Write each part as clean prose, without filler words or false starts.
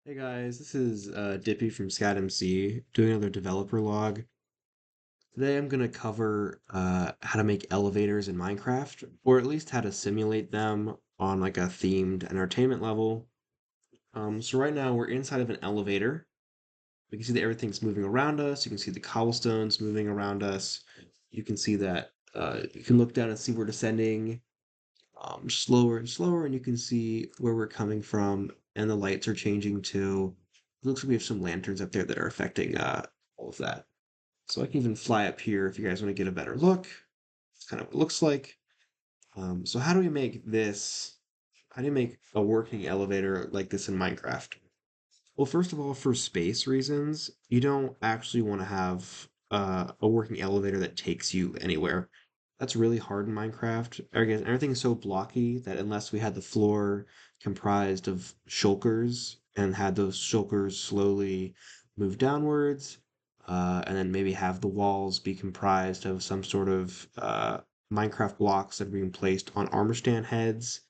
Hey guys, this is Dippy from SCADMC doing another developer log. Today I'm going to cover how to make elevators in Minecraft, or at least how to simulate them on like a themed entertainment level. So right now we're inside of an elevator. We can see that everything's moving around us. You can see the cobblestones moving around us. You can see that you can look down and see we're descending slower and slower, and you can see where we're coming from, and the lights are changing too. It looks like we have some lanterns up there that are affecting all of that. So I can even fly up here if you guys want to get a better look. It's kind of what it looks like. So how do we make this? How do you make a working elevator like this in Minecraft? Well, first of all, for space reasons, you don't actually want to have a working elevator that takes you anywhere. That's really hard in Minecraft. Again, everything's so blocky that unless we had the floor comprised of shulkers and had those shulkers slowly move downwards, and then maybe have the walls be comprised of some sort of Minecraft blocks that are being placed on armor stand heads,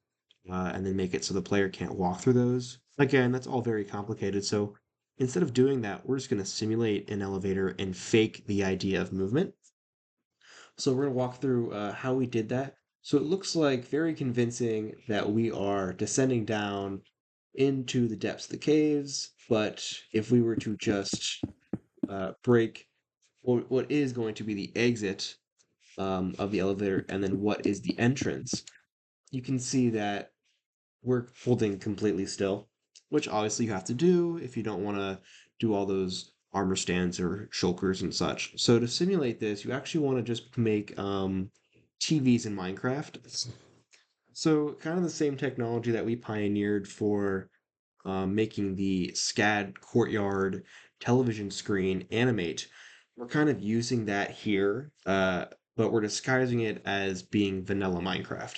and then make it so the player can't walk through those. Again, that's all very complicated. So instead of doing that, we're just going to simulate an elevator and fake the idea of movement. So we're going to walk through how we did that. So it looks like very convincing that we are descending down into the depths of the caves. But if we were to just break what is going to be the exit of the elevator and then what is the entrance, you can see that we're holding completely still, which obviously you have to do if you don't want to do all those armor stands or shulkers and such. So to simulate this, you actually want to just make TVs in Minecraft. So kind of the same technology that we pioneered for making the SCAD courtyard television screen animate. We're kind of using that here, but we're disguising it as being vanilla Minecraft.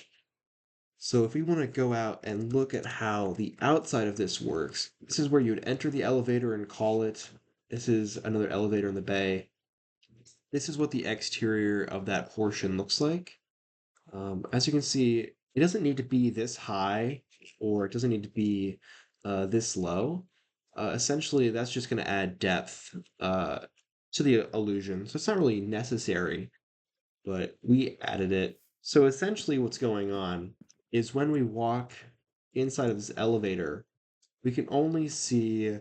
So if we want to go out and look at how the outside of this works, this is where you would enter the elevator and call it. This is another elevator in the bay. This is what the exterior of that portion looks like. As you can see, it doesn't need to be this high or it doesn't need to be this low. Essentially, that's just going to add depth to the illusion. So it's not really necessary, but we added it. So essentially, what's going on is when we walk inside of this elevator, we can only see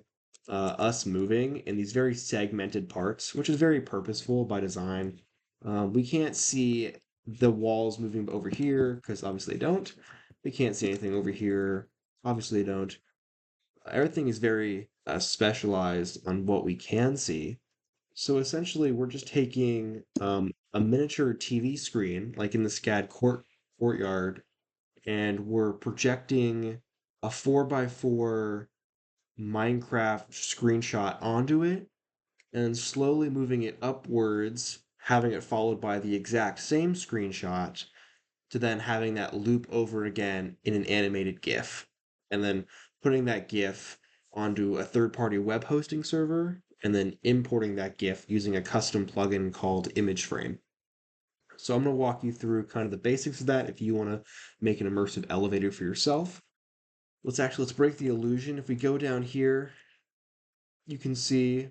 us moving in these very segmented parts, which is very purposeful by design. We can't see the walls moving over here because obviously they don't. We can't see anything over here. Obviously, they don't. Everything is very specialized on what we can see. So essentially, we're just taking a miniature TV screen, like in the SCAD courtyard, and we're projecting a 4x4 Minecraft screenshot onto it, and slowly moving it upwards, having it followed by the exact same screenshot, to then having that loop over again in an animated GIF, and then putting that GIF onto a third-party web hosting server, and then importing that GIF using a custom plugin called ImageFrame. So I'm going to walk you through kind of the basics of that if you want to make an immersive elevator for yourself. Let's break the illusion. If we go down here, you can see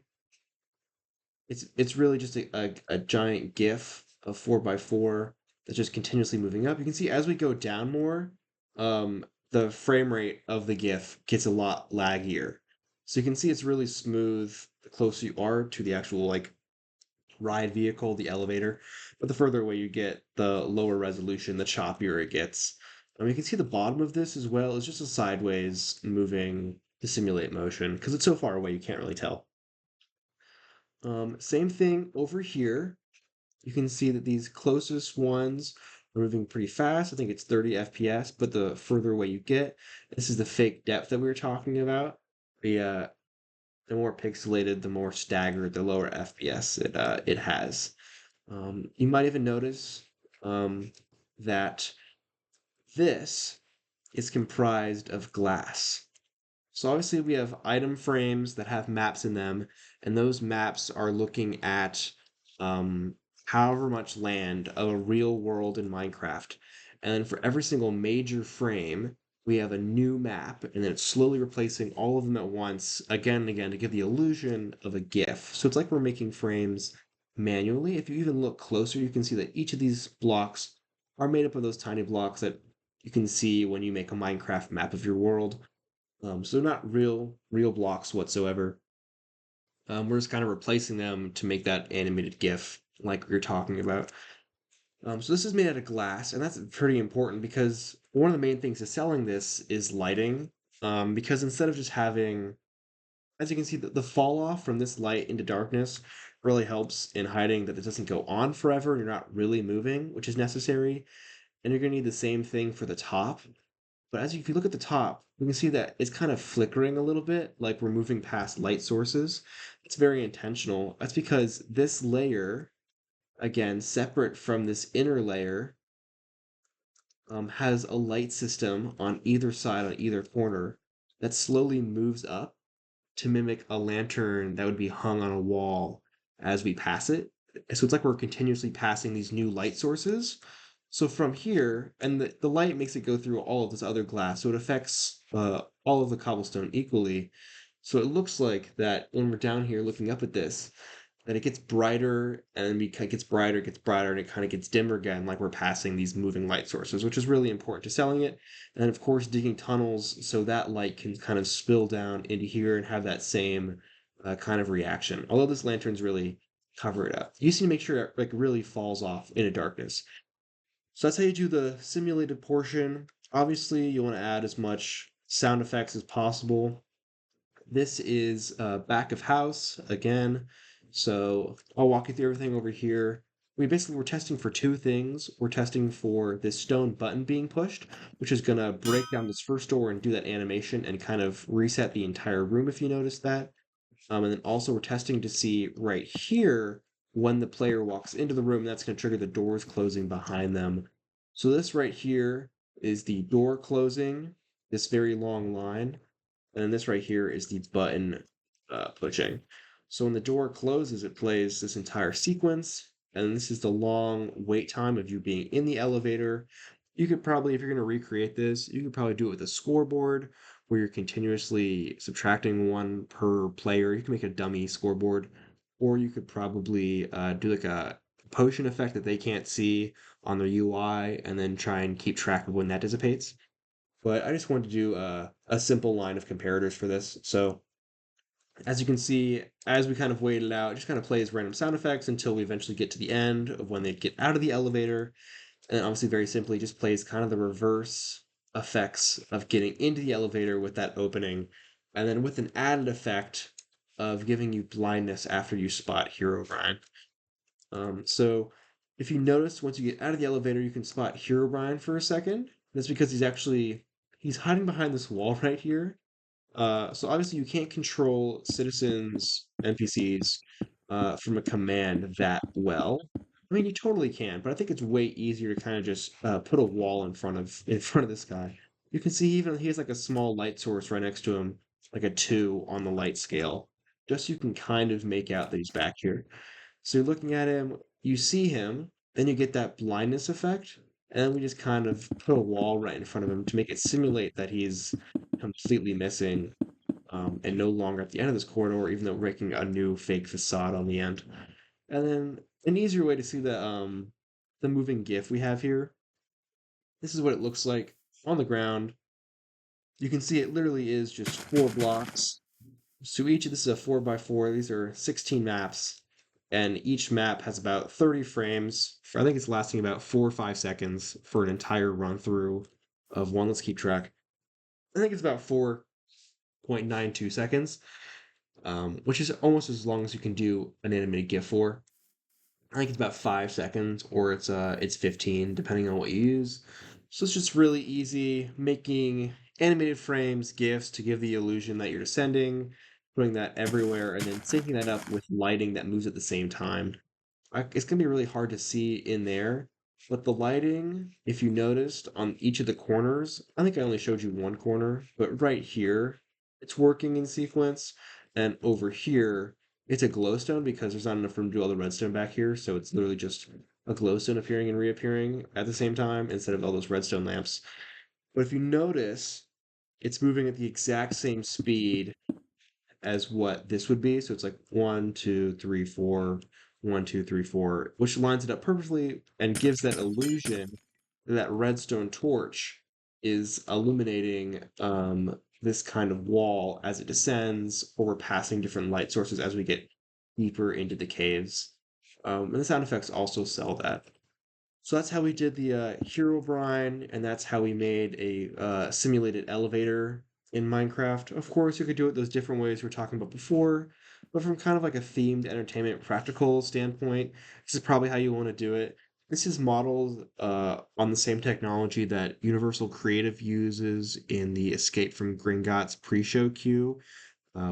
it's really just a giant GIF of 4x4 that's just continuously moving up. You can see as we go down more, the frame rate of the GIF gets a lot laggier. So you can see it's really smooth the closer you are to the actual like ride vehicle, the elevator. But the further away you get, the lower resolution, the choppier it gets. You can see the bottom of this as well is just a sideways moving to simulate motion because it's so far away you can't really tell. Same thing over here. You can see that these closest ones are moving pretty fast. I think it's 30 FPS, but the further away you get, this is the fake depth that we were talking about. The more pixelated, the more staggered, the lower FPS it has. You might even notice that this is comprised of glass. So obviously we have item frames that have maps in them, and those maps are looking at however much land of a real world in Minecraft. And then for every single major frame, we have a new map, and then it's slowly replacing all of them at once, again and again, to give the illusion of a GIF. So it's like we're making frames manually. If you even look closer, you can see that each of these blocks are made up of those tiny blocks that you can see when you make a Minecraft map of your world. So they're not real blocks whatsoever. We're just kind of replacing them to make that animated GIF like we are talking about. So this is made out of glass, and that's pretty important because one of the main things to selling this is lighting. Because instead of just having, as you can see, the fall off from this light into darkness really helps in hiding that it doesn't go on forever and you're not really moving, which is necessary. And you're going to need the same thing for the top. But if you look at the top, you can see that it's kind of flickering a little bit, like we're moving past light sources. It's very intentional. That's because this layer, again, separate from this inner layer, has a light system on either side, on either corner, that slowly moves up to mimic a lantern that would be hung on a wall as we pass it. So it's like we're continuously passing these new light sources. So from here, and the light makes it go through all of this other glass, so it affects all of the cobblestone equally. So it looks like that when we're down here looking up at this, that it gets brighter and it gets brighter, and it kind of gets dimmer again, like we're passing these moving light sources, which is really important to selling it. And of course, digging tunnels so that light can kind of spill down into here and have that same kind of reaction. Although this lantern's really cover it up. You just need to make sure it like really falls off into darkness. So that's how you do the simulated portion. Obviously, you want to add as much sound effects as possible. This is back of house again. So I'll walk you through everything over here. We're testing for two things. We're testing for this stone button being pushed, which is going to break down this first door and do that animation and kind of reset the entire room if you notice that. And then also we're testing to see right here when the player walks into the room, that's going to trigger the doors closing behind them. So this right here is the door closing, this very long line. And then this right here is the button pushing. So when the door closes, it plays this entire sequence. And this is the long wait time of you being in the elevator. You could probably, if you're going to recreate this, you could probably do it with a scoreboard where you're continuously subtracting one per player. You can make a dummy scoreboard, or you could probably do like a potion effect that they can't see on their UI and then try and keep track of when that dissipates. But I just wanted to do a simple line of comparators for this. So as you can see, as we kind of wait it out, it just kind of plays random sound effects until we eventually get to the end of when they get out of the elevator. And obviously, very simply, just plays kind of the reverse effects of getting into the elevator with that opening, and then with an added effect of giving you blindness after you spot Herobrine. So if you notice, once you get out of the elevator, you can spot Herobrine for a second. That's because he's hiding behind this wall right here. So obviously you can't control citizens, NPCs, from a command that well. I mean, you totally can, but I think it's way easier to kind of just put a wall in front of this guy. You can see even he has like a small light source right next to him, like a 2 on the light scale. Just so you can kind of make out that he's back here. So you're looking at him, you see him, then you get that blindness effect, and then we just kind of put a wall right in front of him to make it simulate that he's completely missing and no longer at the end of this corridor, even though we're making a new fake facade on the end. And then an easier way to see the moving GIF we have here. This is what it looks like on the ground. You can see it literally is just 4 blocks. So each of this is a 4x4. These are 16 maps, and each map has about 30 frames. I think it's lasting about 4 or 5 seconds for an entire run through of one. Let's keep track. I think it's about 4.92 seconds, which is almost as long as you can do an animated GIF for. I think it's about 5 seconds, or it's 15, depending on what you use. So it's just really easy making animated frames, GIFs to give the illusion that you're descending, putting that everywhere, and then syncing that up with lighting that moves at the same time. It's gonna be really hard to see in there, but the lighting, if you noticed on each of the corners, I think I only showed you one corner, but right here, it's working in sequence, and over here, it's a glowstone because there's not enough room to do all the redstone back here, so it's literally just a glowstone appearing and reappearing at the same time instead of all those redstone lamps. But if you notice, it's moving at the exact same speed as what this would be. So it's like 1, 2, 3, 4, 1, 2, 3, 4, which lines it up perfectly and gives that illusion that redstone torch is illuminating this kind of wall as it descends, or we're passing different light sources as we get deeper into the caves. And the sound effects also sell that. So that's how we did the Herobrine, and that's how we made a simulated elevator in Minecraft. Of course, you could do it those different ways we were talking about before, but from kind of like a themed entertainment practical standpoint, this is probably how you want to do it. This is modeled on the same technology that Universal Creative uses in the Escape from Gringotts pre-show queue,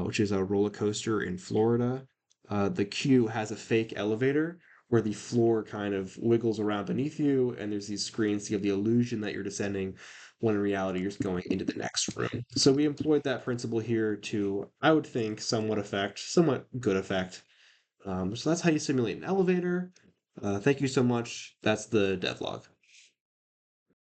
which is a roller coaster in Florida. The queue has a fake elevator where the floor kind of wiggles around beneath you, and there's these screens to give the illusion that you're descending, when in reality you're going into the next room. So we employed that principle here to, I would think, somewhat good effect. So that's how you simulate an elevator. Thank you so much. That's the devlog.